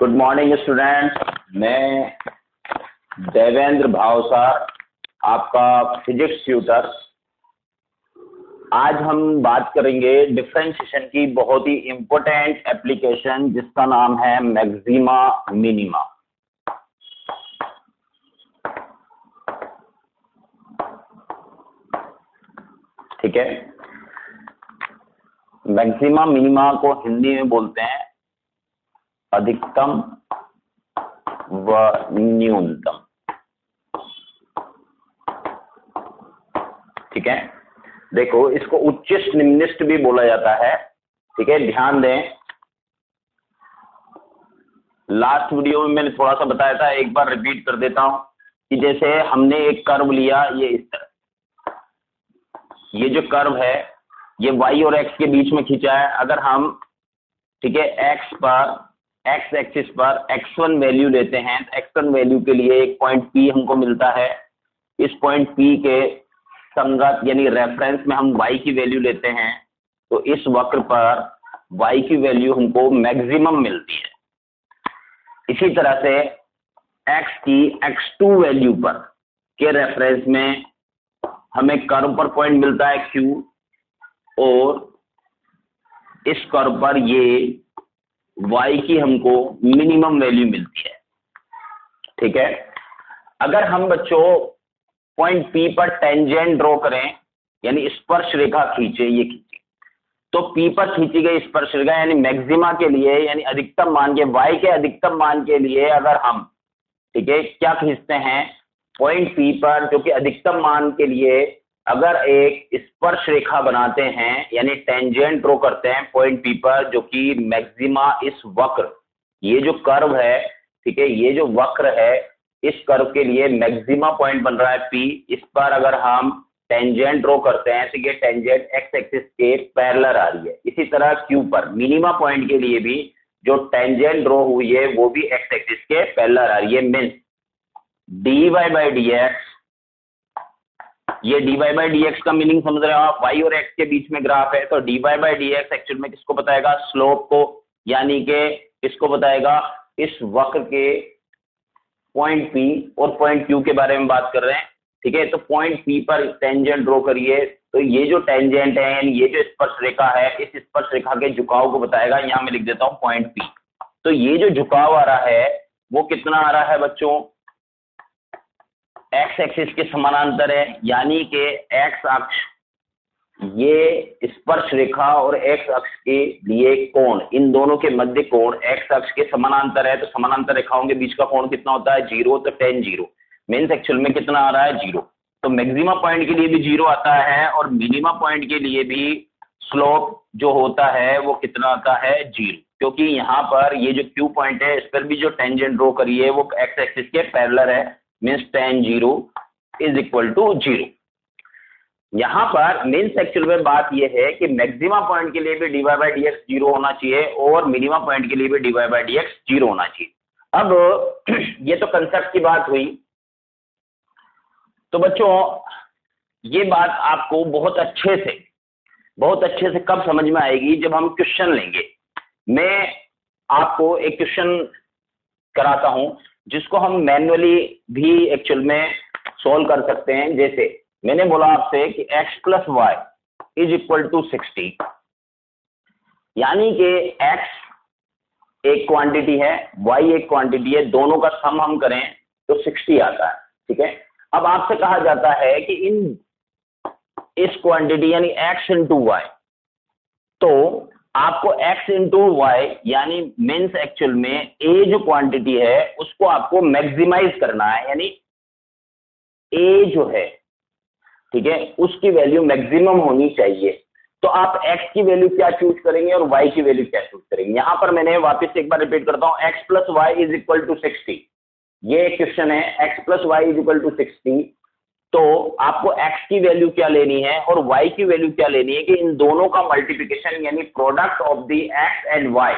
Good morning students, मैं देवेंद्र भावसार, आपका physics tutor. आज हम बात करेंगे डिफरेंशिएशन की बहुत ही इंपॉर्टेंट एप्लीकेशन जिसका नाम है मैक्सिमा मिनिमा। ठीक है, मैक्सिमा मिनिमा को हिंदी में बोलते हैं अधिकतम व न्यूनतम। ठीक है, देखो इसको उच्चिष्ट निम्निष्ट भी बोला जाता है। ठीक है, ध्यान दें, लास्ट वीडियो में मैंने थोड़ा सा बताया था, एक बार रिपीट कर देता हूं कि जैसे हमने एक कर्व लिया, ये इस तरह, ये जो कर्व है ये y और x के बीच में खींचा है। अगर हम, ठीक है, x पर, x एक्सिस पर x1 वैल्यू लेते हैं तो x1 वैल्यू के लिए एक पॉइंट P हमको मिलता है। इस पॉइंट P के संगत यानी रेफरेंस में हम y की वैल्यू लेते हैं, तो इस वक्र पर y की वैल्यू हमको मैक्सिमम मिलती है। इसी तरह से x की x2 वैल्यू पर के रेफरेंस में हमें कर्व पर पॉइंट मिलता है Q, और इस कर्व पर ये y की हमको मिनिमम वैल्यू मिलती है। ठीक है, अगर हम बच्चों पॉइंट P पर टेंजेंट ड्रॉ करें यानी स्पर्श रेखा खींचे, ये खींचे, तो P पर खींची गई स्पर्श रेखा यानी मैक्सिमा के लिए यानी अधिकतम मान के, y के अधिकतम मान के लिए अगर हम, ठीक है, क्या खींचते हैं, पॉइंट P पर जो कि अधिकतम मान के लिए अगर एक स्पर्श रेखा बनाते हैं यानी टेंजेंट ड्रॉ करते हैं पॉइंट P पर, जो कि मैक्सिमा इस वक्र, ये जो कर्व है, ठीक है, ये जो वक्र है, इस कर्व के लिए मैक्सिमा पॉइंट बन रहा है P। इस पर अगर हम टेंजेंट ड्रॉ करते हैं तो ये टेंजेंट एक्स एक्सिस के पैरेलल आ रही है। इसी तरह Q पर मिनिमा पॉइंट के लिए भी जो टेंजेंट ड्रॉ हुई है वो भी एक्स एक्सिस के पैरेलल आ रही है। मीन्स dy बाई dx, ये dy बाई dx का मीनिंग समझ रहे हो आप, y और x के बीच में ग्राफ है, तो dy बाई dx एक्चुअल में किसको बताएगा, स्लोप को, यानी कि किसको बताएगा, इस वक्र के पॉइंट P और पॉइंट Q के बारे में बात कर रहे हैं। ठीक है, तो पॉइंट P पर टेंजेंट ड्रॉ करिए, तो ये जो टेंजेंट है यानी ये जो स्पर्श रेखा है, इस स्पर्श रेखा के झुकाव को बताएगा। यहां मैं लिख देता हूं पॉइंट P। तो ये जो झुकाव आ रहा है वो कितना आ रहा है बच्चों, एक्स एक्सिस के समानांतर है, यानी कि एक्स अक्ष, ये स्पर्श रेखा और एक्स अक्ष के लिए कोण, इन दोनों के मध्य कोण एक्स अक्ष के समानांतर है। तो समानांतर रेखाओं के बीच का कोण कितना होता है, 0, तो tan 0 मीन्स एक्चुअल में कितना आ रहा है, 0। तो मैक्सिमा पॉइंट के लिए भी 0 आता है और मिनिमा पॉइंट के लिए भी स्लोप जो होता है वो कितना आता है, 0, क्योंकि यहाँ पर ये जो Q पॉइंट है इस पर भी जो टेंजेंट ड्रॉ करी है वो एक्स एक्सिस के पैरेलल है। Means tan 0 is equal to 0। यहां पर मीन्स एक्चुअल में बात यह है कि मैक्सिमा पॉइंट के लिए भी dy बाई dx 0 होना चाहिए और मिनिमा पॉइंट के लिए भी dy बाई dx 0 होना चाहिए। अब ये तो कंसेप्ट की बात हुई। तो बच्चों ये बात आपको बहुत अच्छे से कब समझ में आएगी, जब हम क्वेश्चन लेंगे। मैं आपको एक क्वेश्चन कराता हूं जिसको हम मैन्युअली भी एक्चुअल में सॉल्व कर सकते हैं। जैसे मैंने बोला आपसे कि x plus y is equal to 60, यानी कि x एक क्वांटिटी है, y एक क्वांटिटी है, दोनों का सम हम करें तो 60 आता है। ठीक है, अब आपसे कहा जाता है कि इस क्वांटिटी यानी x इंटू वाई, तो आपको x इंटू वाई यानी मीन्स एक्चुअल में a जो क्वांटिटी है उसको आपको मैक्सिमाइज करना है, यानी a जो है, ठीक है, उसकी वैल्यू मैक्सिमम होनी चाहिए। तो आप x की वैल्यू क्या चूज करेंगे और y की वैल्यू क्या चूज करेंगे। यहां पर मैंने वापस से एक बार रिपीट करता हूं, x plus y is equal to 60, ये क्वेश्चन है, x plus y is equal to 60। तो आपको x की वैल्यू क्या लेनी है और y की वैल्यू क्या लेनी है कि इन दोनों का मल्टीप्लिकेशन यानी product of the x and y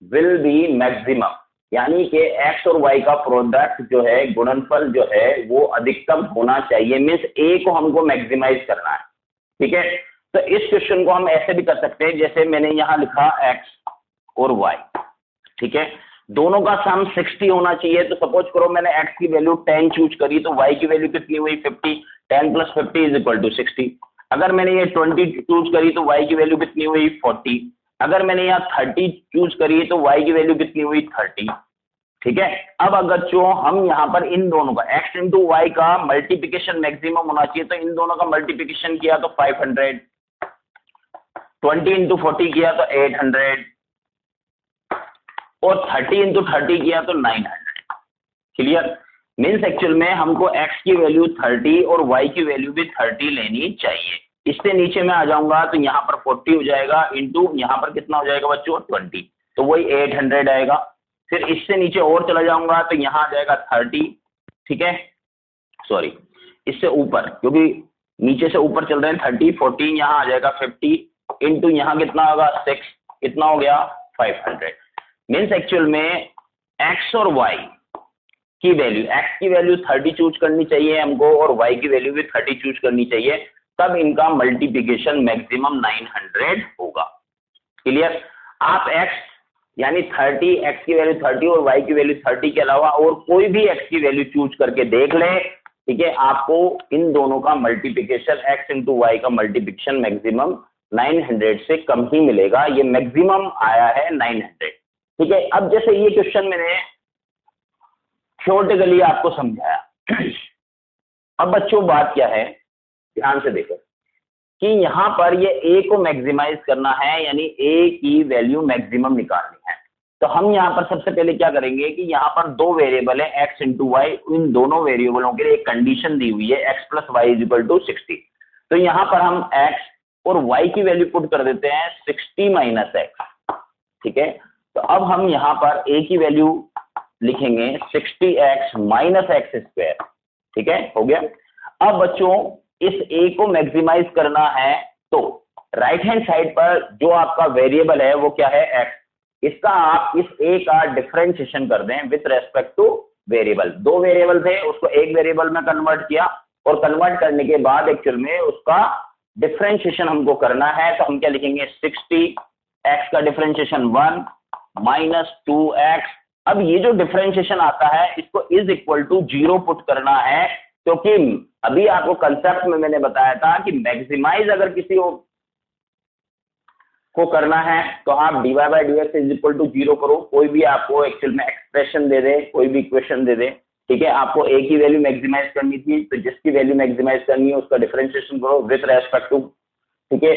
will be maximum, यानी कि x और y का प्रोडक्ट जो है, गुणनफल जो है वो अधिकतम होना चाहिए। मीन्स a को हमको मैक्सिमाइज करना है। ठीक है, तो इस क्वेश्चन को हम ऐसे भी कर सकते हैं जैसे मैंने यहां लिखा x और y। ठीक है, दोनों का सम 60 होना चाहिए। तो सपोज करो मैंने x की वैल्यू 10 चूज करी तो y की वैल्यू कितनी हुई 50, 10 + 50 = 60। अगर मैंने ये 20 चूज करी तो y की वैल्यू कितनी हुई 40। अगर मैंने यहाँ 30 चूज करी तो y की वैल्यू कितनी हुई 30। ठीक है, अब अगर जो हम यहाँ पर इन दोनों का x इंटू वाई का मल्टीप्लिकेशन मैक्सिमम होना चाहिए, तो इन दोनों का मल्टीप्लिकेशन किया तो 500, 20 इंटू 40 किया तो 800 और 30 इंटू 30 किया तो 900। क्लियर? मीन्स एक्चुअल में हमको x की वैल्यू 30 और y की वैल्यू भी 30 लेनी चाहिए। इससे नीचे में आ जाऊंगा तो यहाँ पर 40 हो जाएगा, इंटू यहाँ पर कितना हो जाएगा बच्चों 20, तो वही 800 आएगा। फिर इससे नीचे और चला जाऊंगा तो यहाँ आ जाएगा 30, ठीक है, सॉरी इससे ऊपर, क्योंकि नीचे से ऊपर चल रहे हैं 30, 14 यहाँ आ जाएगा 50, इंटू यहाँ कितना होगा 6, कितना हो गया 500। मीन्स एक्चुअल में x और y की वैल्यू, x की वैल्यू 30 चूज करनी चाहिए हमको और y की वैल्यू भी 30 चूज करनी चाहिए, तब इनका मल्टीप्लिकेशन मैक्सिमम 900 होगा। क्लियर? आप x यानी 30, x की वैल्यू 30 और y की वैल्यू 30 के अलावा और कोई भी x की वैल्यू चूज करके देख ले, ठीक है, आपको इन दोनों का मल्टीप्लिकेशन x इंटू वाई का मल्टीप्लिकेशन मैक्सिमम 900 से कम ही मिलेगा। ये मैक्सिमम आया है 900। ठीक है, अब जैसे ये क्वेश्चन मैंने थ्योरेटिकली आपको समझाया। अब बच्चों बात क्या है, ध्यान से देखो कि यहाँ पर ये a को मैक्सिमाइज करना है, यानी a की वैल्यू मैक्सिमम निकालनी है। तो हम यहाँ पर सबसे पहले क्या करेंगे कि यहाँ पर दो वेरिएबल है x इंटू वाई, इन दोनों वेरिएबलों के लिए एक कंडीशन दी हुई है x + y = 60। तो यहाँ पर हम x और y की वैल्यू पुट कर देते हैं 60 - x। ठीक है, तो अब हम यहाँ पर a की वैल्यू लिखेंगे 60x - x²। ठीक है, हो गया। अब बच्चों इस a को मैक्सिमाइज करना है, तो राइट हैंड साइड पर जो आपका वेरिएबल है वो क्या है x, इसका आप इस a का डिफरेंशिएशन कर दें विथ रेस्पेक्ट टू वेरिएबल। दो वेरिएबल थे, उसको एक वेरिएबल में कन्वर्ट किया और कन्वर्ट करने के बाद एक्चुअल में उसका डिफरेंशिएशन हमको करना है। तो हम क्या लिखेंगे 60x का डिफरेंशिएशन 1 - 2x। अब ये जो डिफरेंशिएशन आता है इसको = 0 पुट करना है, क्योंकि अभी आपको कंसेप्ट में मैंने बताया था कि मैक्सिमाइज अगर किसी को करना है तो आप dy/dx = 0 करो। कोई भी आपको एक्चुअल में एक्सप्रेशन दे दे, कोई भी इक्वेशन दे दे, ठीक है, आपको a की वैल्यू मैक्सिमाइज करनी थी, तो जिसकी वैल्यू मैक्सिमाइज करनी है उसका डिफरेंशिएशन करो विथ रेस्पेक्ट टू, ठीक है,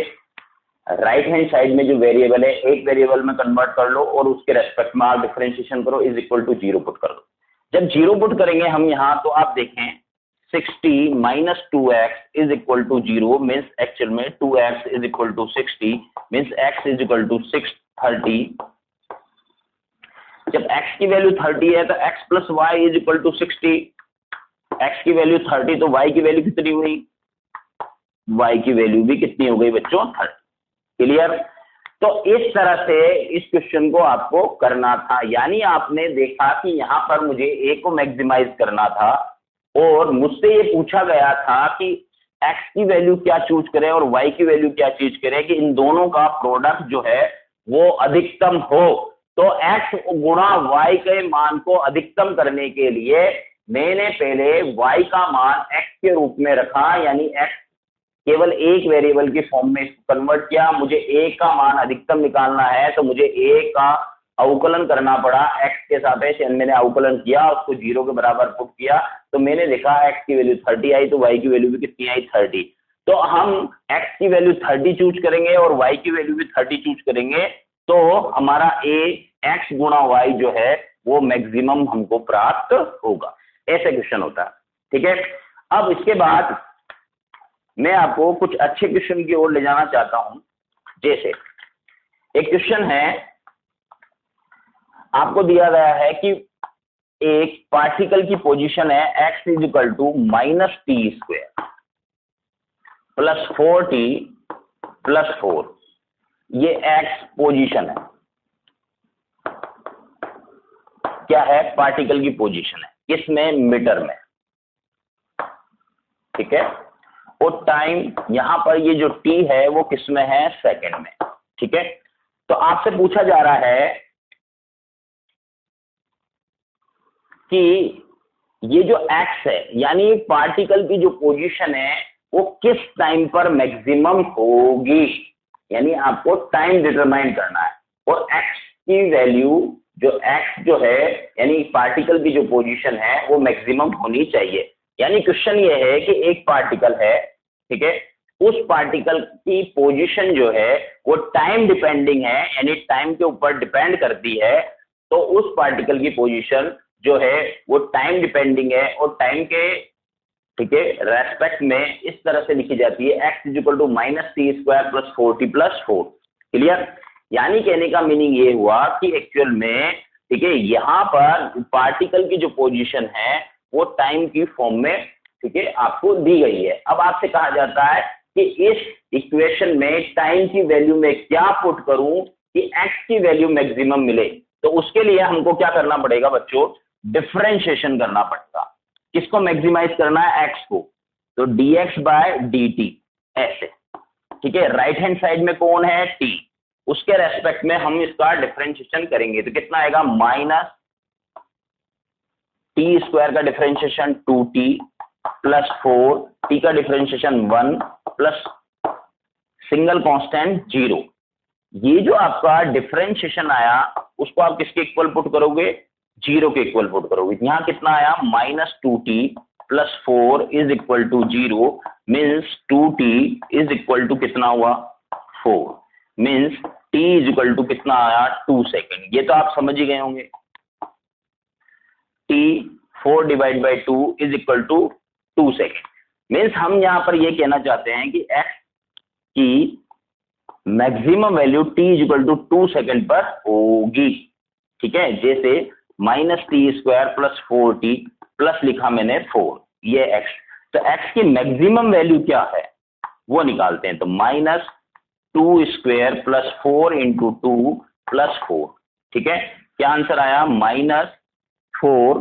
राइट हैंड साइड में जो वेरिएबल है एक वेरिएबल में कन्वर्ट कर लो और उसके रेस्पेक्ट में आप डिफरेंशिएशन करो, = 0 पुट कर दो। जब 0 पुट करेंगे हम यहाँ, तो आप देखें 60 - 2x = 0, मीन्स एक्चुअल में 2x = 60, मीन्स x = 630। जब x की वैल्यू 30 है तो x + y = 60, x की वैल्यू 30 तो y की वैल्यू कितनी हुई, y की वैल्यू भी कितनी हो गई बच्चों 30। क्लियर? तो इस तरह से इस क्वेश्चन को आपको करना था, यानी आपने देखा कि यहाँ पर मुझे a को मैक्सिमाइज करना था और मुझसे ये पूछा गया था कि x की वैल्यू क्या चूज करें और y की वैल्यू क्या चूज करें कि इन दोनों का प्रोडक्ट जो है वो अधिकतम हो। तो x गुणा y के मान को अधिकतम करने के लिए मैंने पहले y का मान x के रूप में रखा, यानी x केवल एक वेरिएबल के फॉर्म में इसको कन्वर्ट किया। मुझे a का मान अधिकतम निकालना है तो मुझे a का अवकलन करना पड़ा, x के सापेक्ष मैंने अवकलन किया, उसको 0 के बराबर पुट किया, तो मैंने लिखा x की वैल्यू 30 आई, तो y की वैल्यू भी कितनी आई 30। तो हम x की वैल्यू 30 चूज करेंगे और y की वैल्यू भी 30 चूज करेंगे, तो हमारा a x गुणा y जो है वो मैक्सिमम हमको प्राप्त होगा। ऐसे क्वेश्चन होता है। ठीक है, अब इसके बाद मैं आपको कुछ अच्छे क्वेश्चन की ओर ले जाना चाहता हूं। जैसे एक क्वेश्चन है, आपको दिया गया है कि एक पार्टिकल की पोजीशन है x = -t² + 4t + 4, ये x पोजीशन है, क्या है, पार्टिकल की पोजीशन है, किसमें, मीटर में। ठीक है, और टाइम यहां पर ये जो t है वो किसमें है, सेकंड में। ठीक है, तो आपसे पूछा जा रहा है कि ये जो x है यानी पार्टिकल की जो पोजीशन है वो किस टाइम पर मैक्सिमम होगी, यानी आपको टाइम डिटरमाइन करना है। और x की वैल्यू जो x जो है यानी पार्टिकल की जो पोजीशन है वो मैक्सिमम होनी चाहिए। यानी क्वेश्चन ये है कि एक पार्टिकल है, ठीक है, उस पार्टिकल की पोजीशन जो है वो टाइम डिपेंडिंग है, यानी टाइम के ऊपर डिपेंड करती है। तो उस पार्टिकल की पोजीशन जो है वो टाइम डिपेंडिंग है और टाइम के, ठीक है, रेस्पेक्ट में इस तरह से लिखी जाती है x equal to -t² + 4t+4। Clear? यानी कहने का मीनिंग ये हुआ कि एक्चुअल में, ठीक है, यहाँ पर पार्टिकल की जो पोजीशन है वो टाइम की फॉर्म में, ठीक है, आपको दी गई है। अब आपसे कहा जाता है कि इस इक्वेशन में टाइम की वैल्यू में क्या पुट करूं कि x की वैल्यू मैक्सिमम मिले। तो उसके लिए हमको क्या करना पड़ेगा बच्चों, डिफरेंशिएशन करना पड़ेगा। किसको मैक्सिमाइज करना है, x को, तो dx/dt ऐसे, ठीक है। राइट हैंड साइड में कौन है, t, उसके रेस्पेक्ट में हम इसका डिफरेंशिएशन करेंगे तो कितना आएगा, -t² का डिफरेंशिएशन 2t + 4, t का डिफरेंशिएशन 1 प्लस सिंगल कांस्टेंट 0। ये जो आपका डिफरेंशिएशन आया उसको आप किसके इक्वल पुट करोगे, 0 के इक्वल पुट करोगे। यहाँ कितना आया, -2t + 4 = 0, मीन्स 2t = कितना हुआ, 4, मीन्स t = कितना आया, 2 सेकेंड। ये तो आप समझ ही गए होंगे। t 4/2 = 2 second. मीन्स हम यहाँ पर ये कहना चाहते हैं कि x की मैक्सिमम वैल्यू t = 2 सेकेंड पर होगी, ठीक है। जैसे -t² + 4t प्लस लिखा मैंने 4, ये x, तो x की मैक्सिमम वैल्यू क्या है वो निकालते हैं। तो -2² + 4 × 2 + 4, ठीक है। क्या आंसर आया, -4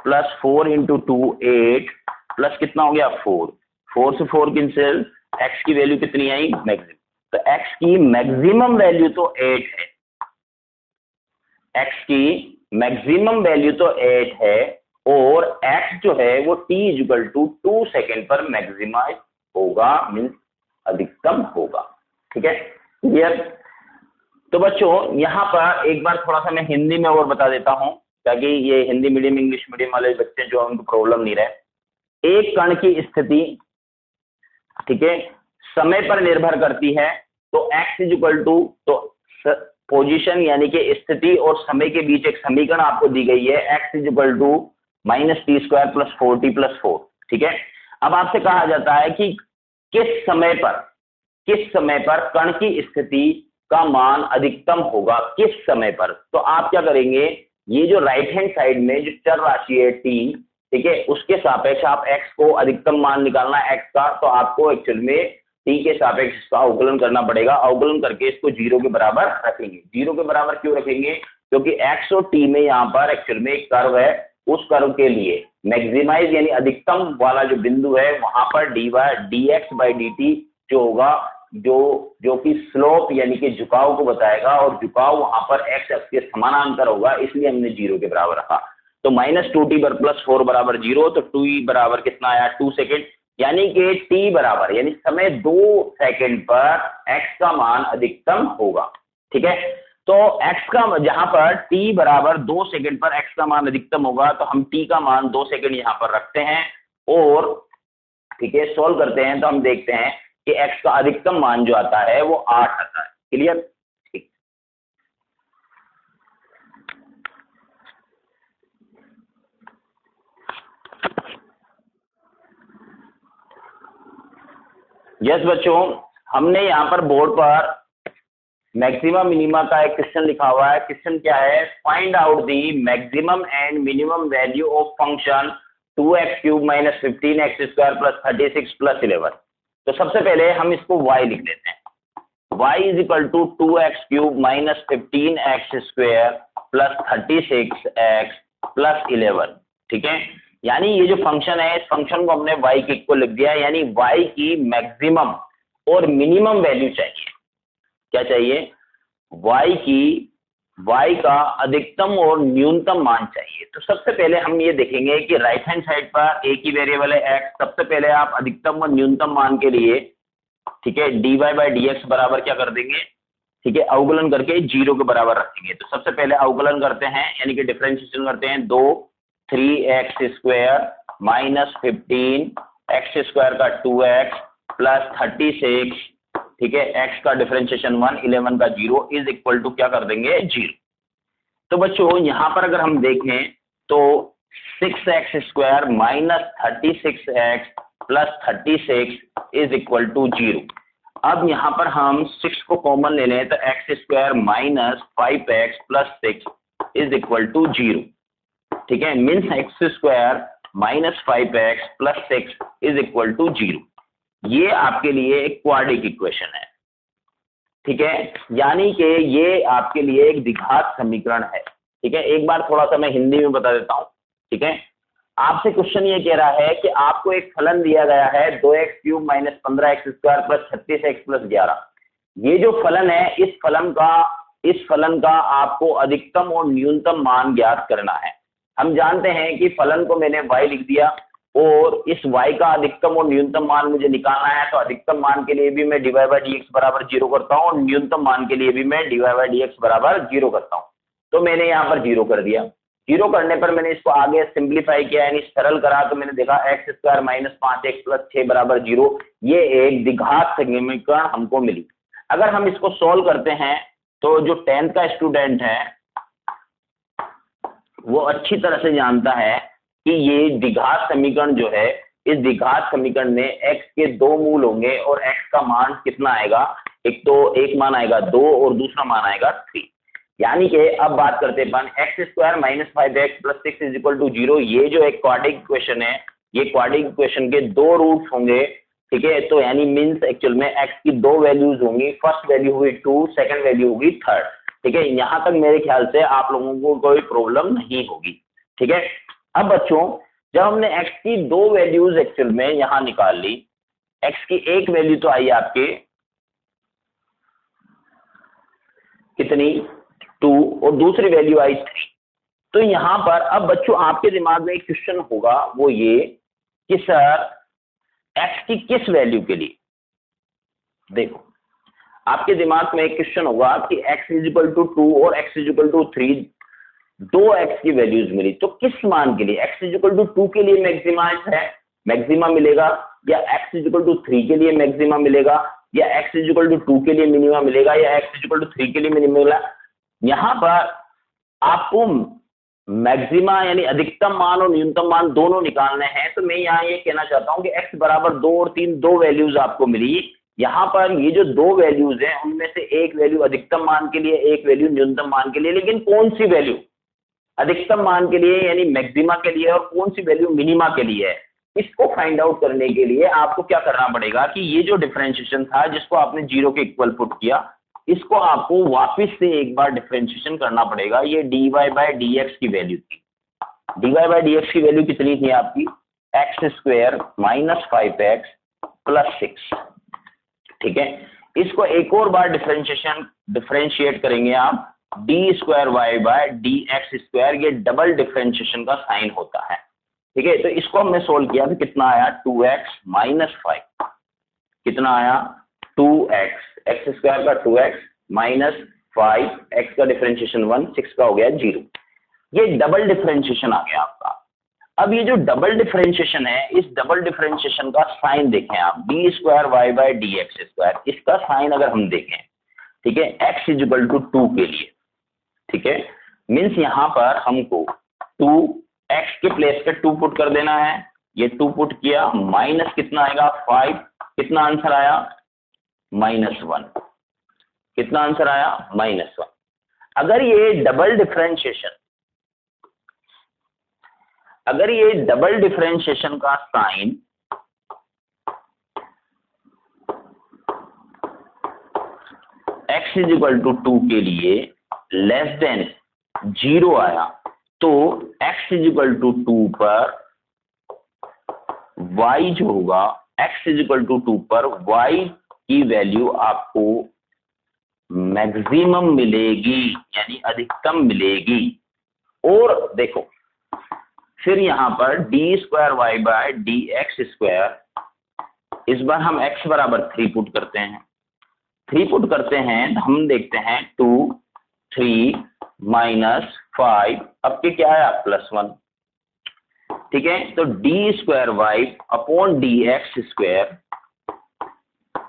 + 4 × 2 8 प्लस कितना हो गया, 4, 4 से 4 कैंसिल, x की वैल्यू कितनी आई, मैक्सिमम। तो x की मैक्सिमम वैल्यू तो 8 है, x की मैक्सिमम वैल्यू तो 8 है और x जो है वो t = 2 सेकेंड पर मैक्सिमाइज होगा, मीन्स अधिकतम होगा, ठीक है। क्लियर? तो बच्चों यहाँ पर एक बार थोड़ा सा मैं हिंदी में और बता देता हूं ताकि ये हिंदी मीडियम इंग्लिश मीडियम वाले बच्चे जो उनको प्रॉब्लम नहीं रहे। एक कण की स्थिति, ठीक है, समय पर निर्भर करती है। तो x = तो पोजीशन यानी कि स्थिति और समय के बीच एक समीकरण आपको दी गई है, x = -t² + 4t + 4, ठीक है। अब आपसे कहा जाता है कि किस समय पर कण की स्थिति का मान अधिकतम होगा, किस समय पर। तो आप क्या करेंगे, ये जो राइट हैंड साइड में जो चर राशि है t, ठीक है, उसके सापेक्ष आप x को अधिकतम मान निकालना है x का, तो आपको एक्चुअल में t के सापेक्ष इसका अवकलन करना पड़ेगा। अवकलन करके इसको 0 के बराबर रखेंगे। 0 के बराबर क्यों रखेंगे, क्योंकि x और t में यहाँ पर एक्चुअल में एक कर्व है, उस कर्व के लिए मैक्सिमाइज यानी अधिकतम वाला जो बिंदु है वहां पर dx/dt जो होगा, जो कि स्लोप यानी कि झुकाव को बताएगा और झुकाव वहां पर x अक्ष के समानांतर होगा, इसलिए हमने 0 के बराबर रखा। तो -2t + 4 = 0, तो 2 बराबर कितना आया, 2 सेकेंड, यानी कि t बराबर यानी समय 2 सेकेंड पर x का मान अधिकतम होगा, ठीक है। तो x का जहां पर t बराबर 2 सेकेंड पर x का मान अधिकतम होगा, तो हम t का मान 2 सेकेंड यहां पर रखते हैं और, ठीक है, सोल्व करते हैं तो हम देखते हैं कि x का अधिकतम मान जो आता है वो 8 आता है। क्लियर? ठीक। यस बच्चों, हमने यहाँ पर बोर्ड पर मैक्सिमम मिनिमा का एक क्वेश्चन लिखा हुआ है। क्वेश्चन क्या है, find out the maximum and minimum value of function 2x³ - 15x² + 36 + 11। तो सबसे पहले हम इसको y लिख लेते हैं। y = 2x³ - 15x² + 36x + 11, ठीक है। यानी ये जो फंक्शन है, इस फंक्शन को हमने y के इक्वल लिख दिया, यानी y की मैक्सिमम और मिनिमम वैल्यू चाहिए। क्या चाहिए, y की y का अधिकतम और न्यूनतम मान चाहिए। तो सबसे पहले हम ये देखेंगे कि राइट हैंड साइड पर एक ही वेरिएबल है x। सबसे पहले आप अधिकतम और न्यूनतम मान के लिए, ठीक है, dy बाई डी एक्स बराबर क्या कर देंगे, ठीक है, अवकलन करके 0 के बराबर रखेंगे। तो सबसे पहले अवकलन करते हैं, यानी कि डिफरेंशिएशन करते हैं। 2 3x square minus 15 x square का 2x प्लस 36, ठीक है, x का डिफरेंशिएशन 1 11 का 0 इज इक्वल टू क्या कर देंगे 0। तो बच्चों यहां पर अगर हम देखें तो 6x square minus 36x plus 36 is equal to 0। अब यहां पर हम 6 को कॉमन ले लें तो x square minus 5x plus 6 is equal to 0, ठीक है, means x square minus 5x plus 6 is equal to 0। ये आपके लिए एक क्वाड्रिक इक्वेशन है, ठीक है, यानी कि ये आपके लिए एक द्विघात समीकरण है, ठीक है। एक बार थोड़ा सा मैं हिंदी में बता देता हूं, ठीक है। आपसे क्वेश्चन ये कह रहा है कि आपको एक फलन दिया गया है 2x cube minus 15x square plus 36x plus 11। ये जो फलन है इस फलन का आपको अधिकतम और न्यूनतम मान ज्ञात करना है। हम जानते हैं कि फलन को मैंने y लिख दिया और इस y का अधिकतम और न्यूनतम मान मुझे निकालना है। तो अधिकतम मान के लिए भी मैं dy बाई डी एक्स बराबर 0 करता हूं और न्यूनतम मान के लिए भी मैं dy बाई डी एक्स बराबर 0 करता हूं। तो मैंने यहाँ पर 0 कर दिया। 0 करने पर मैंने इसको आगे सिंप्लीफाई किया, यानी सरल करा, तो मैंने देखा x square minus 5x plus 6 बराबर 0। ये एक द्विघात समीकरण हमको मिली। अगर हम इसको सोल्व करते हैं तो जो 10th का स्टूडेंट है वो अच्छी तरह से जानता है कि ये द्विघात समीकरण जो है, इस द्विघात समीकरण में x के 2 मूल होंगे और x का मान कितना आएगा, एक मान आएगा 2 और दूसरा मान आएगा 3। यानी कि अब बात करते हैं x square minus 5x plus 6 is equal to 0। ये जो एक क्वाड्रिक इक्वेशन है, ये क्वाड्रिक इक्वेशन के 2 रूट्स होंगे, ठीक है। तो यानी मीन्स एक्चुअल में x की 2 वैल्यूज होंगी, फर्स्ट वैल्यू हुई 2, सेकंड वैल्यू होगी 3, ठीक है। यहां तक मेरे ख्याल से आप लोगों को कोई प्रॉब्लम नहीं होगी, ठीक है। अब बच्चों जब हमने x की 2 वैल्यूज एक्चुअल में यहां निकाल ली, x की एक वैल्यू तो आई आपके कितनी 2 और दूसरी वैल्यू आई 3। तो यहां पर अब बच्चों आपके दिमाग में एक क्वेश्चन होगा, वो ये कि सर x की किस वैल्यू के लिए, देखो आपके दिमाग में एक क्वेश्चन होगा कि x इज इक्वल टू 2 और x is equal to 3, 2x की वैल्यूज मिली, तो किस मान के लिए, x इज इक्वल टू 2 के लिए मैक्सिमा मिलेगा, या x इज इक्वल टू 3 के लिए मैक्सिमा मिलेगा, या x इज इक्वल टू 2 के लिए मिनिमम मिलेगा, या x इज इक्वल टू 3 के लिए मिनिमम मिलेगा। यहां पर आपको मैक्सिमा यानी अधिकतम मान और न्यूनतम मान दोनों निकालने हैं। तो मैं यहाँ ये कहना चाहता हूं कि x बराबर 2 और 3 दो वैल्यूज आपको मिली। यहाँ पर ये जो 2 वैल्यूज हैं उनमें से एक वैल्यू अधिकतम मान के लिए, एक वैल्यू न्यूनतम मान के लिए, लेकिन कौन सी वैल्यू अधिकतम मान के लिए यानी मैक्सिमा के लिए और कौन सी वैल्यू मिनिमा के लिए है, इसको फाइंड आउट करने के लिए आपको क्या करना पड़ेगा कि ये जो डिफरेंशिएशन था जिसको आपने 0 के इक्वल पुट किया, इसको आपको वापस से एक बार डिफरेंशिएशन करना पड़ेगा। ये dy बाई डी एक्स की वैल्यू थी, dy बाई डी एक्स की वैल्यू कितनी थी आपकी, x square minus 5x plus 6, ठीक है। इसको एक और बार डिफरेंशिएट करेंगे आप, d square Y by D x square, ये डबल डिफरेंशिएशन का साइन होता है, ठीक है। तो इसको हमने सोल्व किया तो कितना आया 2x माइनस 5, कितना आया 2x, एक्स स्क्वायर का 2x माइनस 5, x का डिफरेंशिएशन 1, 6 का हो गया 0। ये डबल डिफरेंशिएशन आ गया आपका। अब ये जो डबल डिफरेंशिएशन है, इस डबल डिफरेंशिएशन का साइन देखें आप, d square Y by D x square, इसका साइन अगर हम देखें, ठीक है, x इज इक्वल टू 2 के लिए, ठीक है, मीन्स यहां पर हमको 2x के प्लेस पे 2 पुट कर देना है। ये 2 पुट किया, माइनस कितना आएगा 5, कितना आंसर आया -1, कितना आंसर आया -1। अगर ये डबल डिफरेंशिएशन का sign x is equal to 2 के लिए लेस देन 0 आया, तो x इज इक्वल टू 2 पर y जो होगा, x इज इक्वल टू 2 पर y की वैल्यू आपको मैक्सिमम मिलेगी, यानी अधिकतम मिलेगी। और देखो फिर यहाँ पर d square Y by D x square, इस बार हम x बराबर 3 पुट करते हैं। 3 पुट करते हैं तो हम देखते हैं 2 3 माइनस 5, अब के क्या आया +1। ठीक है, तो D square Y upon D x square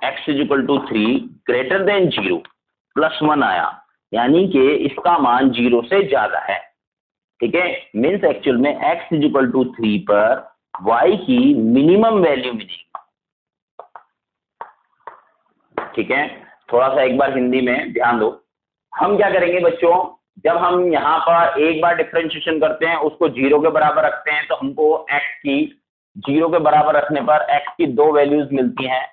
x is equal to 3 greater than 0 +1 आया, यानी कि इसका मान 0 से ज्यादा है। ठीक है, मीन्स एक्चुअल में x इज इक्वल टू 3 पर y की मिनिमम वैल्यू मिलेगी। ठीक है, थोड़ा सा एक बार हिंदी में ध्यान दो। हम क्या करेंगे बच्चों, जब हम यहाँ पर एक बार डिफरेंशिएशन करते हैं, उसको 0 के बराबर रखते हैं, तो हमको x की 0 के बराबर रखने पर x की 2 वैल्यूज मिलती हैं।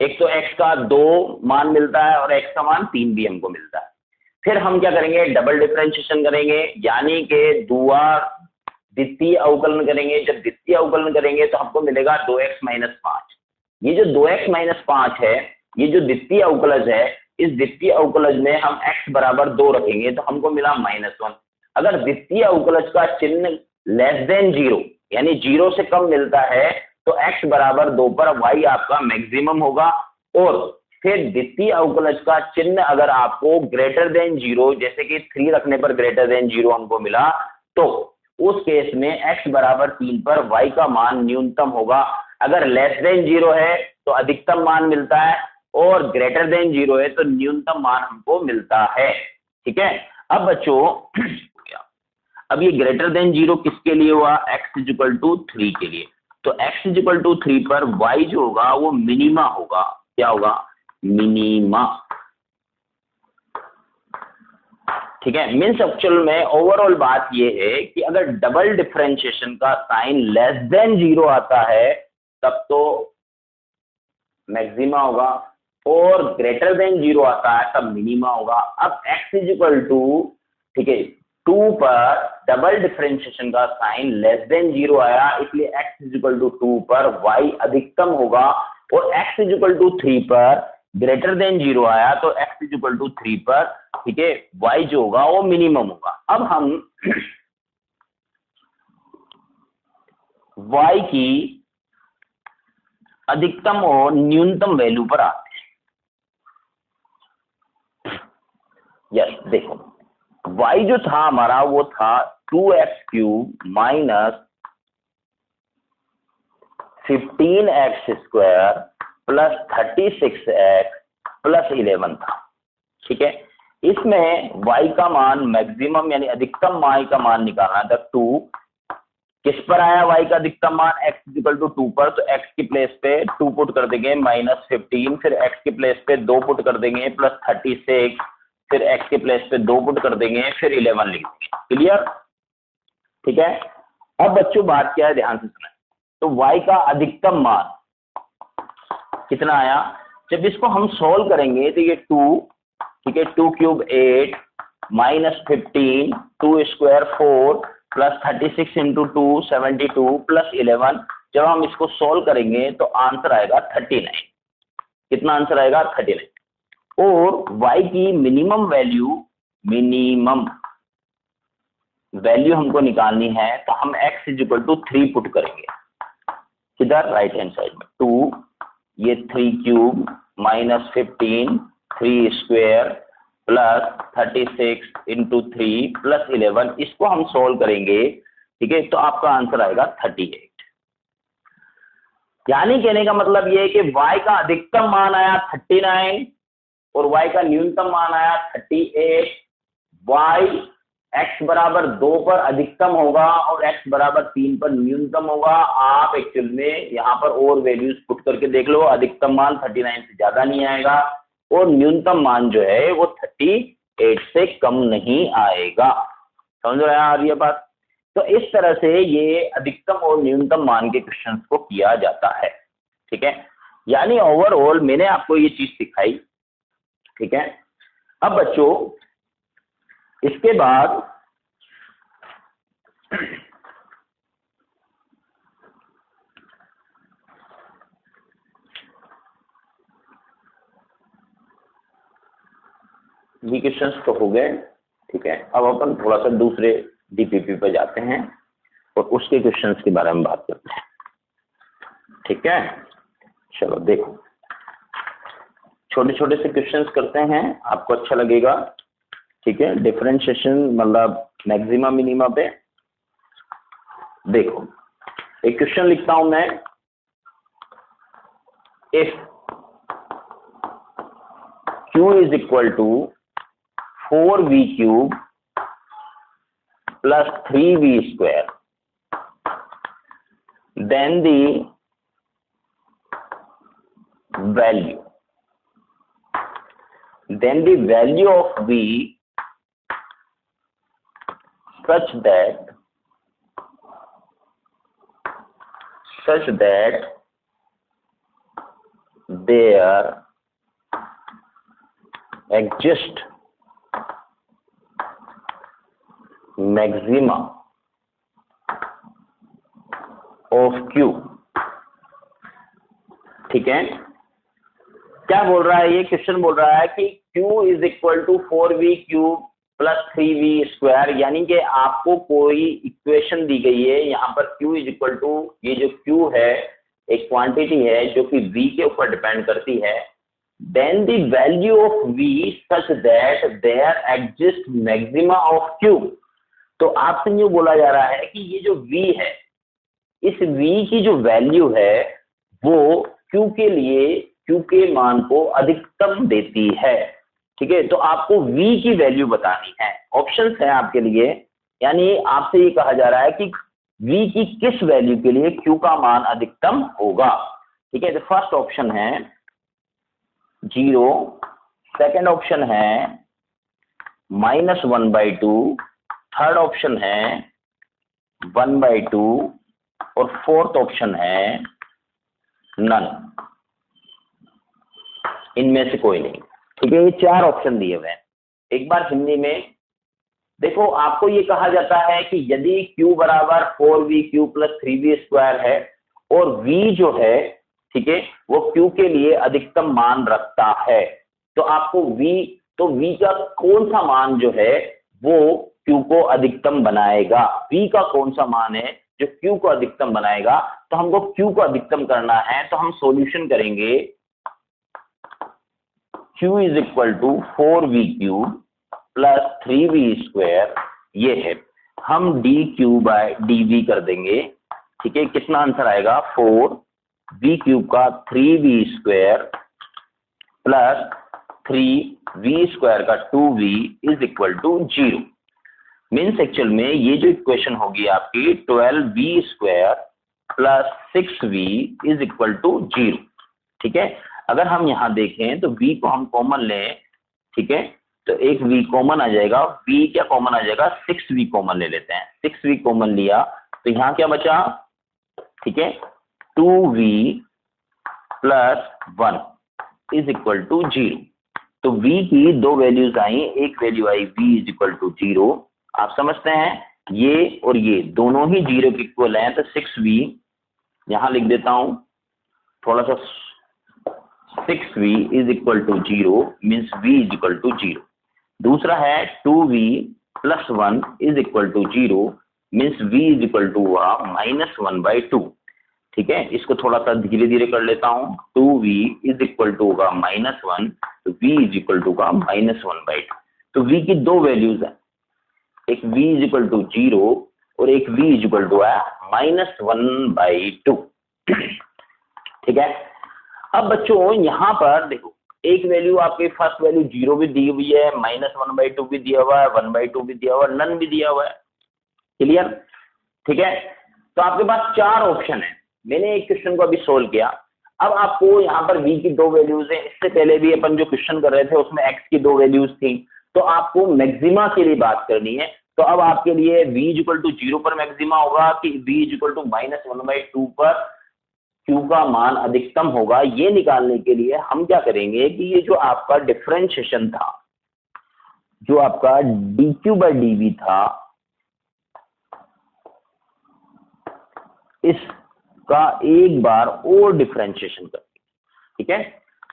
एक तो x का 2 मान मिलता है और x का मान 3 भी हमको मिलता है। फिर हम क्या करेंगे, डबल डिफरेंशिएशन करेंगे, यानी कि द्वितीय अवकलन करेंगे। जब द्वितीय अवकलन करेंगे तो हमको मिलेगा 2x माइनस 5। ये जो 2x माइनस 5 है, ये जो द्वितीय अवकलज है, इस द्वितीय अवकलज में हम x बराबर 2 रखेंगे तो हमको मिला -1। अगर द्वितीय अवकलज का चिन्ह लेस देन 0 यानी 0 से कम मिलता है तो x बराबर 2 पर y आपका मैक्सिमम होगा। और फिर द्वितीय अवकलज का चिन्ह अगर आपको ग्रेटर देन 0, जैसे कि 3 रखने पर ग्रेटर देन 0 हमको मिला, तो उस केस में x बराबर 3 पर y का मान न्यूनतम होगा। अगर लेस देन 0 है तो अधिकतम मान मिलता है, और ग्रेटर देन 0 है तो न्यूनतम मान हमको मिलता है। ठीक है, अब बच्चों अब ये ग्रेटर देन 0 किसके लिए हुआ, x इज इक्वल टू 3 के लिए। तो x इज इक्वल टू 3 पर y जो होगा वो मिनिमा होगा। क्या होगा, मिनिमा। ठीक है, मीन्स एक्चुअल में ओवरऑल बात ये है कि अगर डबल डिफरेंशिएशन का साइन लेस देन 0 आता है तब तो मैक्सिमा होगा, और ग्रेटर देन 0 आता है तब मिनिमा होगा। अब x इज इक्वल टू, ठीक है, 2 पर डबल डिफरेंशिएशन का साइन लेस देन 0 आया, इसलिए x इज इक्वल टू 2 पर y अधिकतम होगा, और x इज इक्वल टू 3 पर ग्रेटर देन 0 आया तो x इज इक्वल टू 3 पर, ठीक है, y जो होगा वो मिनिमम होगा। अब हम y की अधिकतम और न्यूनतम वैल्यू पर आते हैं। यस, देखो y जो था हमारा वो था 2x³ minus 15x square plus 36x plus 11 था। ठीक है, इसमें y का मान मैक्सिमम यानी अधिकतम y का मान निकालना था 2। किस पर आया y का अधिकतम मान, x इक्वल टू 2 पर, तो x की प्लेस पे 2 पुट कर देंगे -15, फिर x की प्लेस पे 2 पुट कर देंगे प्लस 36, फिर x के प्लेस पे 2 पुट कर देंगे, फिर 11 लिख देंगे। क्लियर? ठीक है, अब बच्चों बात क्या है, ध्यान से सुना। तो y का अधिकतम मान कितना आया, जब इसको हम सोल्व करेंगे तो ये 2, ठीक है, 2³ 8 minus 15, 2 square 4 plus 36 into 2 72 plus 11, जब हम इसको सोल्व करेंगे तो आंसर आएगा 39। कितना आंसर आएगा, 39। और y की मिनिमम वैल्यू हमको निकालनी है, तो हम x is equal to 3 put करेंगे। किधर, राइट हैंड साइड में। 2 ये 3³ minus 15 3 square plus 36 into 3 plus 11, इसको हम सोल्व करेंगे। ठीक है, तो आपका आंसर आएगा 38। यानी कहने का मतलब ये है कि y का अधिकतम मान आया 39 और y का न्यूनतम मान आया 38। y x बराबर 2 पर अधिकतम होगा और x बराबर 3 पर न्यूनतम होगा। आप एक्चुअल में यहाँ पर और वैल्यूज पुट करके देख लो, अधिकतम मान 39 से ज्यादा नहीं आएगा और न्यूनतम मान जो है वो 38 से कम नहीं आएगा। समझ रहे हैं आ रही है बात? तो इस तरह से ये अधिकतम और न्यूनतम मान के क्वेश्चंस को किया जाता है। ठीक है, यानी ओवरऑल मैंने आपको ये चीज सिखाई। ठीक है, अब बच्चों इसके बाद ये क्वेश्चंस तो हो गए, ठीक है। अब अपन थोड़ा सा दूसरे डीपीपी पे जाते हैं और उसके क्वेश्चंस के बारे में बात करते हैं, ठीक है। चलो देखो, छोटे छोटे से क्वेश्चंस करते हैं, आपको अच्छा लगेगा, ठीक है। डिफरेंशिएशन मतलब मैक्सिमा मिनिमा पे। देखो एक क्वेश्चन लिखता हूं मैं, if Q is equal to 4v cube plus 3v square, then the value of v such that there exist maxima of Q, ठीक है। क्या बोल रहा है ये क्वेश्चन? बोल रहा है कि Q is equal to 4v cube plus 3v square, यानी कि आपको कोई इक्वेशन दी गई है, यहाँ पर Q इज इक्वल टू, ये जो Q है एक क्वांटिटी है जो कि V के ऊपर डिपेंड करती है, then the value of V such that there exist maxima of Q। तो आपसे यूं बोला जा रहा है कि ये जो V है, इस V की जो वैल्यू है वो Q के लिए Q के मान को अधिकतम देती है, ठीक है। तो आपको V की वैल्यू बतानी है, ऑप्शंस है आपके लिए, यानी आपसे ये कहा जा रहा है कि V की किस वैल्यू के लिए Q का मान अधिकतम होगा, ठीक है। तो फर्स्ट ऑप्शन है 0, सेकंड ऑप्शन है -1/2, थर्ड ऑप्शन है 1/2 और फोर्थ ऑप्शन है नन, इनमें से कोई नहीं, ठीक है। ये 4 ऑप्शन दिए हुए हैं। एक बार हिंदी में देखो, आपको ये कहा जाता है कि यदि Q बराबर 4v cube plus 3v square है और V जो है, ठीक है, वो Q के लिए अधिकतम मान रखता है, तो आपको V का कौन सा मान जो है वो Q को अधिकतम बनाएगा, V का कौन सा मान है जो Q को अधिकतम बनाएगा। तो हमको Q को अधिकतम करना है, तो हम सॉल्यूशन करेंगे Q is equal to 4v cube plus 3v square, ये है, हम dq बाय dv कर देंगे, ठीक है। कितना आंसर आएगा? 4v क्यूब का 3v square plus 3v square का 2v is equal to 0। Means actual में ये जो इक्वेशन होगी आपकी 12v square plus 6v is equal to 0, ठीक है। अगर हम यहां देखें तो v को हम कॉमन लें, ठीक है, तो एक v कॉमन आ जाएगा, v क्या कॉमन आ जाएगा? 6v कॉमन ले लेते हैं, 6v कॉमन लिया तो यहां क्या बचा, ठीक है, 2v plus 1 is equal to 0। तो v की दो वैल्यूज आई, एक वैल्यू आई v इज इक्वल टू 0, आप समझते हैं, ये और ये दोनों ही 0 के इक्वल हैं, तो 6v यहां लिख देता हूं थोड़ा सा, 6v is equal to 0 means v is equal to 0। दूसरा है 2v plus 1 is equal to 0 means v is equal to हुआ -1/2, ठीक है। इसको थोड़ा सा धीरे धीरे कर लेता हूं, 2v इज इक्वल टू होगा -1, तो v इज इक्वल टू का -1/2। तो v की दो वैल्यूज है, एक v इज इक्वल टू 0 और एक v इज इक्वल टू है -1/2, ठीक है। अब बच्चों यहां पर देखो, एक वैल्यू आपकी फर्स्ट वैल्यू 0 भी दी हुई है, -1/2 भी दिया हुआ है, 1/2 भी दिया हुआ है, नन भी दिया हुआ है, क्लियर, ठीक है। तो आपके पास 4 ऑप्शन है। मैंने एक क्वेश्चन को अभी सोल्व किया, अब आपको यहाँ पर v की दो वैल्यूज है, इससे पहले भी अपन जो क्वेश्चन कर रहे थे उसमें x की दो वैल्यूज थी, तो आपको मैक्सिमा के लिए बात करनी है। तो अब आपके लिए v इज इक्वल टू 0 पर मैक्सिमा होगा कि v इज इक्वल टू -1/2 पर Q का मान अधिकतम होगा, ये निकालने के लिए हम क्या करेंगे कि ये जो आपका डिफरेंशिएशन था, जो आपका dq बाय dv था, इसका एक बार और डिफरेंशिएशन करेंगे, ठीक है।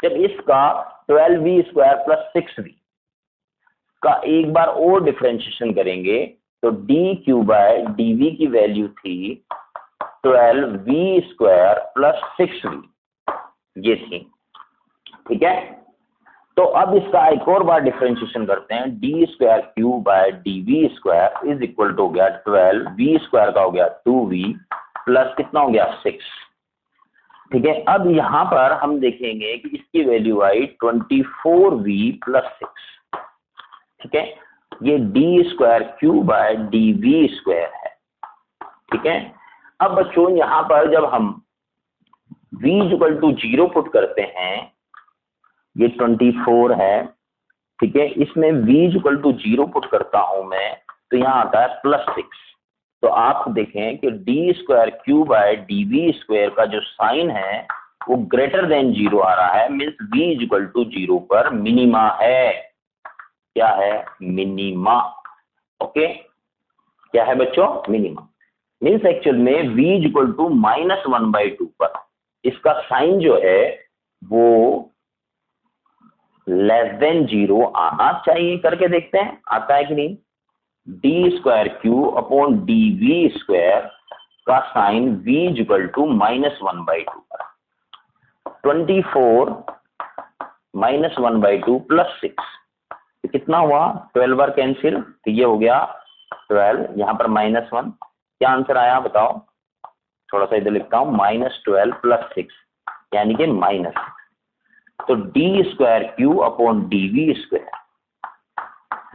जब इसका 12v स्क्वायर प्लस 6v, का एक बार और डिफरेंशिएशन करेंगे तो D Q by D V की वैल्यू थी 12v² प्लस 6v, ये थी। ठीक है, तो अब इसका एक और बार डिफरेंशिएशन करते हैं, d² Q by dv² is equal to हो गया 12v² का हो गया 2v प्लस कितना हो गया 6। ठीक है, अब यहां पर हम देखेंगे कि इसकी वैल्यू आई 24v प्लस 6। ठीक है, ये d² क्यू बाय dv² है। ठीक है, अब बच्चों यहां पर जब हम v इक्वल टू 0 पुट करते हैं, ये 24 है। ठीक है, इसमें v इक्वल टू 0 पुट करता हूं मैं तो यहां आता है प्लस 6। तो आप देखें कि d² क्यू बाय dv² का जो साइन है वो ग्रेटर देन 0 आ रहा है, मीन्स v इक्वल टू 0 पर मिनिमा है। क्या है? मिनिमा। ओके, क्या है बच्चों? मिनिमा। मीन्स एक्चुअल में v इक्वल टू -1/2 पर इसका साइन जो है वो लेस देन 0 आना चाहिए। करके देखते हैं आता है कि नहीं। d² क्यू अपॉन dv² का साइन v इक्वल टू -1/2 पर 24 -1/2 प्लस 6 तो कितना हुआ? 12 बार कैंसिल तो ये हो गया 12, यहां पर -1। क्या आंसर आया बताओ? थोड़ा सा इधर लिखता हूं, -12 प्लस 6 यानी कि माइनस। तो d² Q upon dv²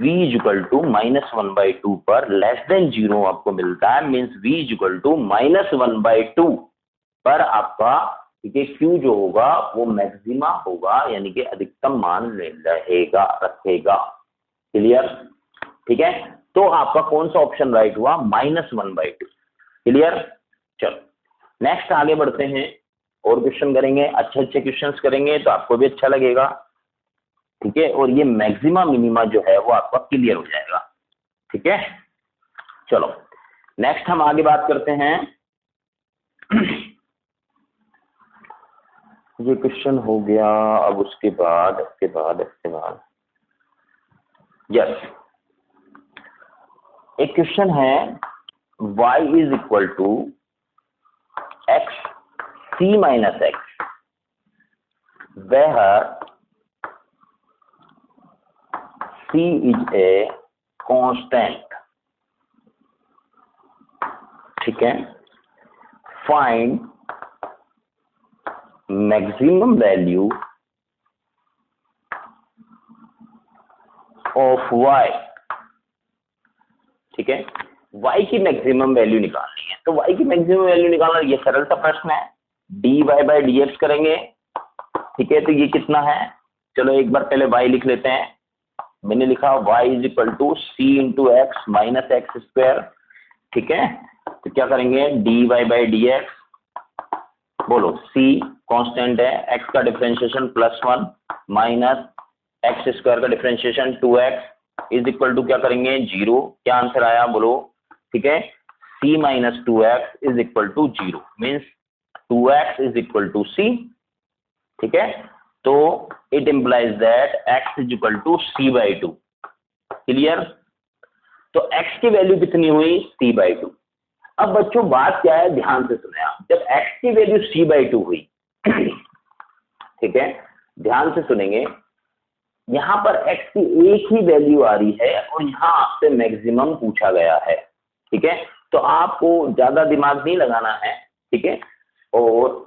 v equal to -1/2 पर लेस देन 0 आपको मिलता है, मीन्स v इक्वल टू -1/2 पर आपका क्यू जो होगा वो मैक्सिमा होगा, यानी कि अधिकतम मान रहेगा, रखेगा। क्लियर? ठीक है, तो आपका कौन सा ऑप्शन राइट हुआ? -1/2। क्लियर? चलो नेक्स्ट आगे बढ़ते हैं और क्वेश्चन करेंगे, अच्छे अच्छे क्वेश्चंस करेंगे तो आपको भी अच्छा लगेगा। ठीक है, और ये मैक्सिमा मिनिमा जो है वो आपका क्लियर हो जाएगा। ठीक है, चलो नेक्स्ट हम आगे बात करते हैं। ये क्वेश्चन हो गया, अब उसके बाद यस, एक क्वेश्चन है y is equal to x c minus x where c is a constant। ठीक है, find maximum value of y। ठीक है, y की मैक्सिमम वैल्यू निकालनी है। तो y की मैक्सिमम वैल्यू निकालना ये सरल सा प्रश्न है, dy बाय dx करेंगे। ठीक है, तो ये कितना है? चलो एक बार पहले y लिख लेते हैं। मैंने लिखा y is equal to c into X minus X square. ठीक है, तो क्या करेंगे? dy बाय dx, बोलो c कांस्टेंट है, x का डिफरेंशिएशन +1 माइनस एक्स स्क्वायर का differentiation 2x is equal to क्या करेंगे? 0। क्या आंसर आया बोलो? ठीक है, c minus 2x is equal to 0, means 2x is equal to c। ठीक है, तो it implies that x is equal to c/2। Clear? तो x की वैल्यू कितनी हुई? c/2। अब बच्चों बात क्या है, ध्यान से सुने आप। जब x की वैल्यू c/2 हुई, ठीक है, ध्यान से सुनेंगे, यहां पर x की एक ही वैल्यू आ रही है और यहां आपसे मैक्सिमम पूछा गया है। ठीक है, तो आपको ज्यादा दिमाग नहीं लगाना है। ठीक है, और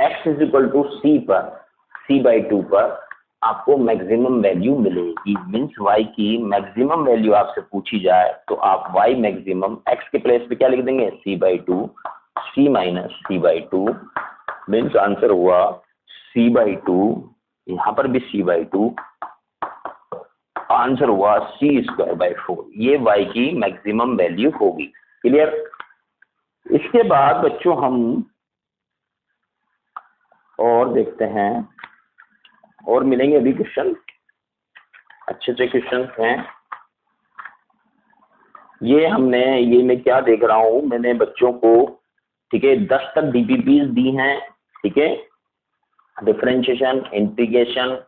x is equal to c/2 पर आपको मैक्सिमम वैल्यू मिलेगी। मीन्स y की मैक्सिमम वैल्यू आपसे पूछी जाए तो आप y मैक्सिमम x के प्लेस पे क्या लिख देंगे? c/2, c minus c/2, means answer हुआ c/2, यहां पर भी c/2, आंसर हुआ c²/4। ये y की मैक्सिमम वैल्यू होगी। क्लियर? इसके बाद बच्चों हम और देखते हैं, और मिलेंगे अभी क्वेश्चन, अच्छे अच्छे क्वेश्चन हैं। ये मैं क्या देख रहा हूं, मैंने बच्चों को, ठीक है, 10 तक डीपीपीज दी हैं। ठीक है, डिफरेंशिएशन, इंटीग्रेशन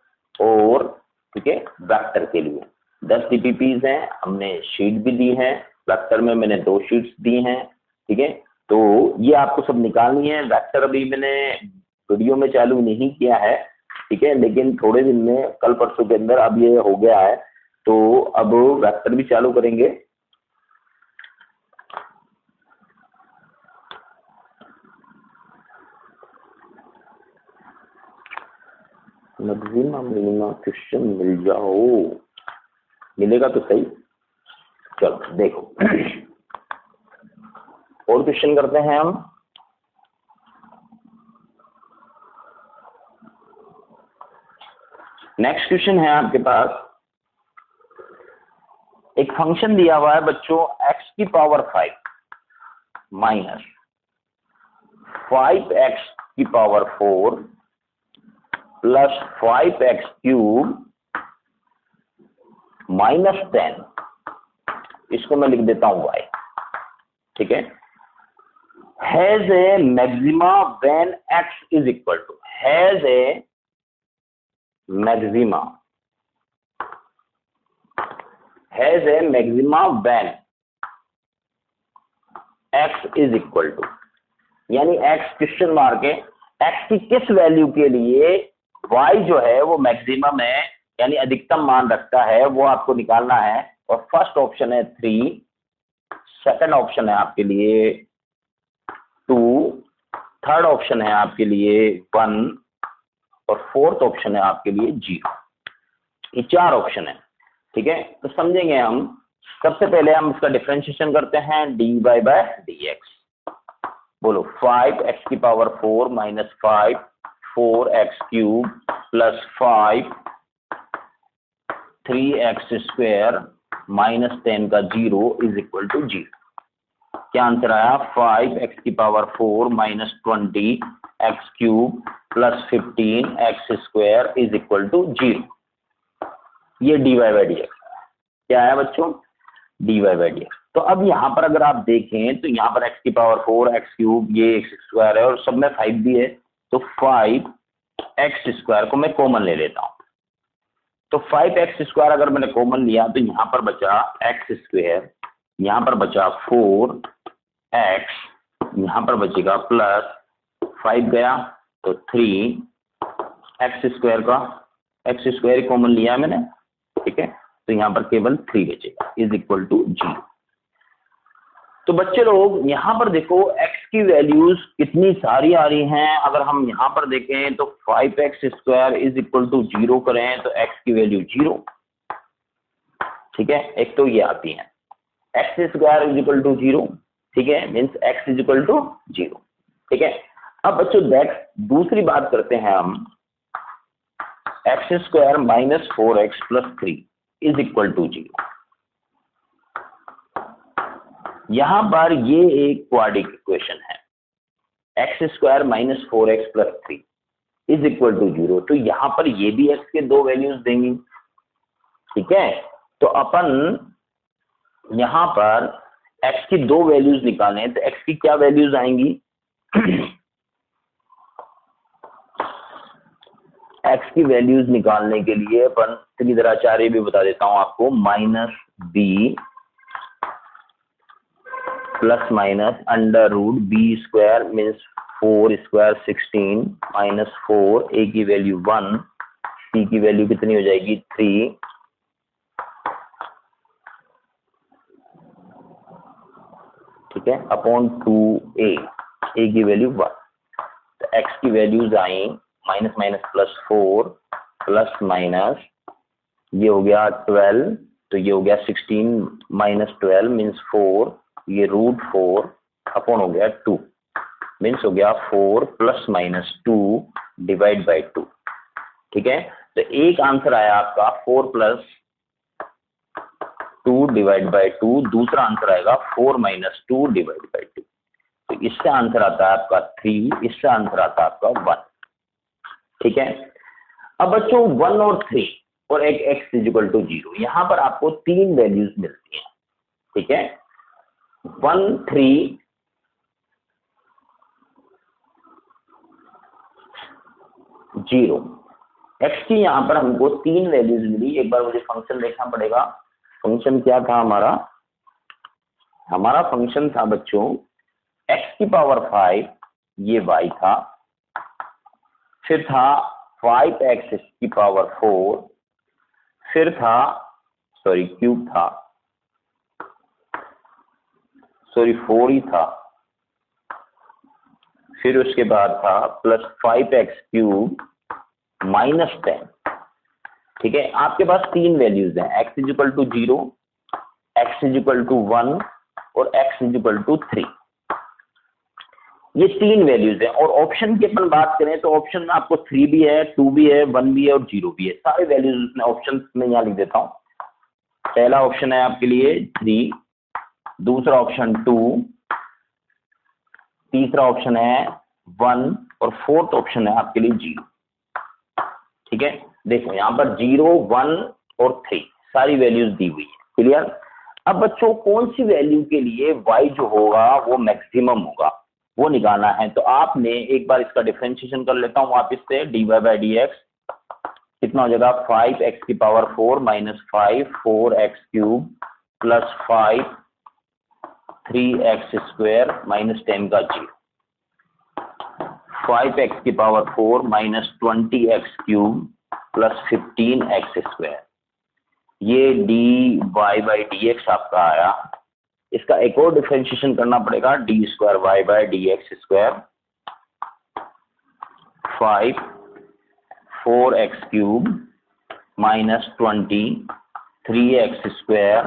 और ठीक है वेक्टर के लिए 10 डीपीपीज हैं, हमने शीट भी दी है, वेक्टर में मैंने 2 शीट्स दी हैं, ठीक है। तो ये आपको सब निकालनी है। वेक्टर अभी मैंने वीडियो में चालू नहीं किया है, ठीक है, लेकिन थोड़े दिन में, कल परसों के अंदर अब ये हो गया है, तो अब वेक्टर भी चालू करेंगे। मैक्सिमा मिनिमा क्वेश्चन मिल जाओ, मिलेगा तो सही। चलो देखो और क्वेश्चन करते हैं हम। नेक्स्ट क्वेश्चन है आपके पास, एक फंक्शन दिया हुआ है बच्चों x की पावर 5 माइनस 5x की power 4 plus 5x cube minus 10, इसको मैं लिख देता हूं y, ठीक है। Has a maxima when x is equal to, has a maxima, has a maxima when x is equal to, यानी x क्वेश्चन मार्क है, x की किस वैल्यू के लिए y जो है वो मैक्सिमम है यानी अधिकतम मान रखता है, वो आपको निकालना है। और फर्स्ट ऑप्शन है 3, सेकंड ऑप्शन है आपके लिए 2, थर्ड ऑप्शन है आपके लिए 1 और फोर्थ ऑप्शन है आपके लिए 0। ये 4 ऑप्शन है, ठीक है। तो समझेंगे हम। सबसे पहले हम इसका डिफरेंशिएशन करते हैं, dy बाय dx। बोलो 5x की power 4 minus 5 4x cube plus 5 3x square minus 10 का 0 इज इक्वल टू 0। क्या आंसर आया? 5x की power 4 minus 20 x cube plus 15 x square is equal to 0। ये dy बाय dx क्या है बच्चों? dy by dx। तो अब यहाँ पर अगर आप देखें तो यहाँ पर x की पावर 4 x क्यूब ये x स्क्वायर है और सब में 5 भी है, तो 5x स्क्वायर को मैं कॉमन ले लेता हूँ। तो 5x स्क्वायर अगर मैंने कॉमन लिया तो यहाँ पर बचा x स्क्वायर, यहाँ पर बचा 4x, यहाँ पर बचेगा प्लस 5 गया तो 3x स्क्वायर का x स्क्वायर कॉमन लिया मैंने, ठीक है। तो यहाँ पर केवल 3 बचेगा इज इक्वल टू 0। तो बच्चे लोग यहाँ पर देखो x की वैल्यूज कितनी सारी आ रही हैं। अगर हम यहाँ पर देखें तो 5x square is equal to 0 करें तो x की वैल्यू 0, ठीक है। एक तो ये आती है x square is equal to 0, ठीक है, means x is equal to 0, ठीक है। अब बच्चों दूसरी बात करते हैं हम, x square minus 4x plus 3 is equal to 0। यहां पर ये एक क्वाड्रेटिक इक्वेशन है, x square minus 4x plus 3 is equal to 0। तो यहां पर ये भी x के 2 वैल्यूज देंगी, ठीक है। तो अपन यहां पर x की 2 वैल्यूज निकालें तो x की क्या वैल्यूज आएंगी? x की वैल्यूज निकालने के लिए अपन त्रिदराचार्य भी बता देता हूं आपको, minus b plus minus under root B square means 4 square 16 minus 4, a की वैल्यू 1, c की वैल्यू कितनी हो जाएगी 3, ठीक है, अपॉन 2a की वैल्यू 1। तो x की वैल्यूज आई minus minus plus 4 plus minus ये हो गया 12, तो ये हो गया 16 माइनस 12 मीन्स 4, ये रूट 4 अपॉन हो गया 2 मीन्स हो गया 4 प्लस माइनस 2 डिवाइड बाय 2, ठीक है। तो एक आंसर आया आपका 4 प्लस 2 डिवाइड बाय 2, दूसरा आंसर आएगा 4 माइनस 2 डिवाइड बाय 2। तो इससे आंसर आता है आपका 3, इससे आंसर आता है आपका 1, ठीक है। अब बच्चों 1 और 3 और एक x इज इक्वल टू 0, यहां पर आपको 3 वैल्यूज मिलती हैं, ठीक है। 1 3 0 0। x की यहाँ पर हमको 3 वैल्यूज मिली। एक बार मुझे फंक्शन देखना पड़ेगा। फंक्शन क्या था हमारा फंक्शन था बच्चों x की पावर 5, ये y था, फिर था 5x की पावर 4, फिर था क्यूब था, 4 ही था, फिर उसके बाद था प्लस 5x क्यूब माइनस 10। ठीक है, आपके पास 3 वैल्यूज हैं, x is equal to 0, x is equal to 1 और x इजिकल टू 3। ये 3 वैल्यूज हैं। और ऑप्शन की अपन बात करें तो ऑप्शन में आपको 3 भी है, 2 भी है, 1 भी है और 0 भी है। सारे वैल्यूज उसमें ऑप्शन में यहाँ लिख देता हूँ। पहला ऑप्शन है आपके लिए 3, दूसरा ऑप्शन 2, तीसरा ऑप्शन है 1 और फोर्थ ऑप्शन है आपके लिए 0। ठीक है, देखो यहाँ पर 0, 1 और 3 सारी वैल्यूज दी हुई है। क्लियर। अब बच्चों कौन सी वैल्यू के लिए y जो होगा वो मैक्सिमम होगा वो निकालना है। तो आपने एक बार इसका डिफरेंशिएशन कर लेता हूँ वापस से। dy बाई डी एक्स कितना हो जाएगा 5x की power 4 minus 5 4x cube plus 5 3x square minus 10 का 0, 5x की power 4 minus 20x cube plus 15x square. ये dy बाई डी एक्स आपका आया। इसका एक और डिफरेंशिएशन करना पड़ेगा, D square Y by D x square 5 4x cube minus 20 3x square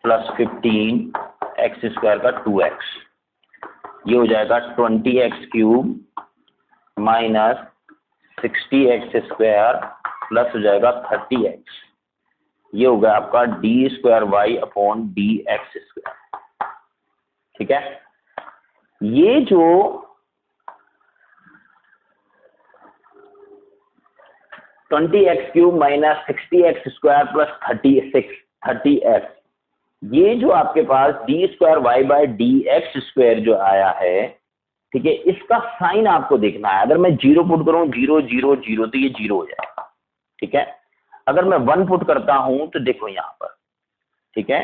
plus 15x square का 2x। ये हो जाएगा 20x cube minus 60x square plus हो जाएगा 30x। ये हो गया आपका D square Y upon D x square. ठीक है, ये जो twenty X cube minus 60x square plus 30x, ये जो आपके पास D square Y by D x square जो आया है, ठीक है, इसका साइन आपको देखना है। अगर मैं 0 पुट करूं 0 0 0 तो ये 0 हो जाएगा। ठीक है, अगर मैं 1 पुट करता हूं तो देखो यहां पर, ठीक है,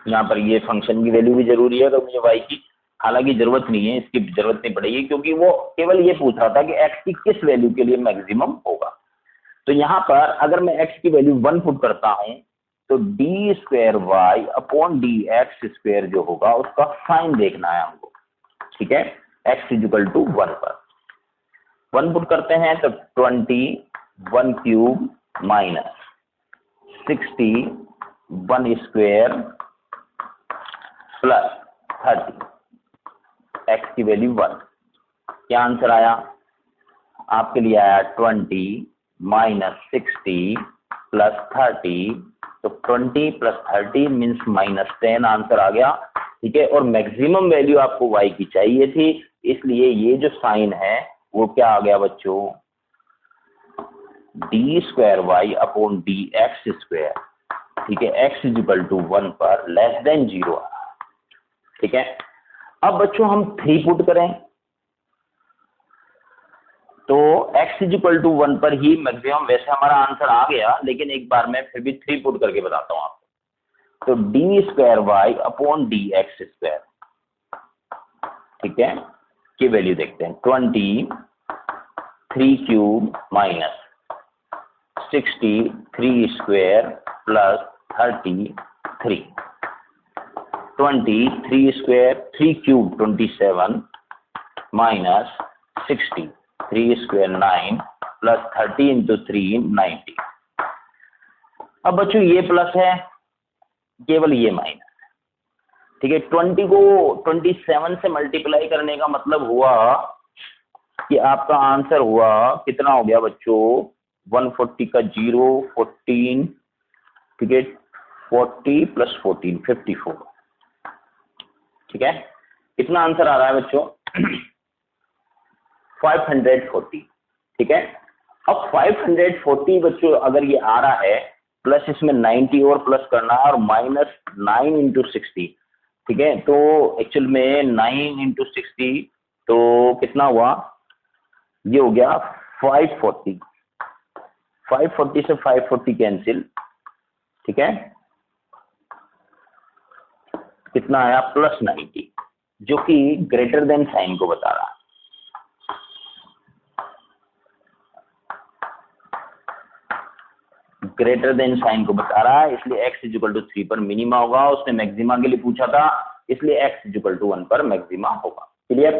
यहां पर ये फंक्शन की वैल्यू भी जरूरी है तो मुझे y की हालांकि जरूरत नहीं है, इसकी जरूरत नहीं पड़ेगी क्योंकि वो केवल ये पूछ रहा था कि x की किस वैल्यू के लिए मैक्सिमम होगा। तो यहां पर अगर मैं x की वैल्यू 1 पुट करता हूं तो D square Y upon D x square जो होगा उसका साइन देखना है हमको। ठीक है, x इजिकल टू 1 पर 1 पुट करते हैं तो 20 1 cube minus 60 1 square plus 30, x की वैल्यू 1। क्या आंसर आया आपके लिए? आया 20 माइनस 60 प्लस 30, तो 20 प्लस 30 मीन्स माइनस 10 आंसर आ गया। ठीक है, और मैक्सिमम वैल्यू आपको y की चाहिए थी, इसलिए ये जो साइन है वो क्या आ गया बच्चों, D square Y upon D x square. ठीक है, x इजिकल टू 1 पर लेस देन 0 आ रहा है। ठीक है, अब बच्चों हम 3 पुट करें तो x इजिकल टू 1 पर ही मैक्सिमम, वैसे हमारा आंसर आ गया लेकिन एक बार मैं फिर भी 3 पुट करके बताता हूं आपको। तो D square Y upon D x square, ठीक है, की वैल्यू देखते हैं। 20 3 cube minus 60 3 square plus 33, 20 3 square 3 cube 27 minus 60 3 square 9 plus 30 into 3 90। अब बच्चों ये प्लस है, केवल ये माइनस है। ठीक है, 20 को 27 से मल्टीप्लाई करने का मतलब हुआ कि आपका आंसर हुआ कितना हो गया बच्चों, 140 का 0 14, ठीक है, 40 प्लस 14 54। ठीक है, कितना आंसर आ रहा है बच्चों 540। ठीक है, अब 540 बच्चों अगर ये आ रहा है, प्लस इसमें 90 और प्लस करना है और माइनस 9 इंटू 60। ठीक है, तो एक्चुअल में 9 इंटू 60 तो कितना हुआ, ये हो गया 540, 540 से 540 कैंसिल, ठीक है, कितना आया +90, जो कि ग्रेटर देन साइन को बता रहा है। ग्रेटर देन साइन को बता रहा है, इसलिए x इक्वल टू 3 पर मिनिमा होगा। उसने मैक्सिमा के लिए पूछा था, इसलिए x इक्वल टू 1 पर मैक्सिमा होगा। क्लियर।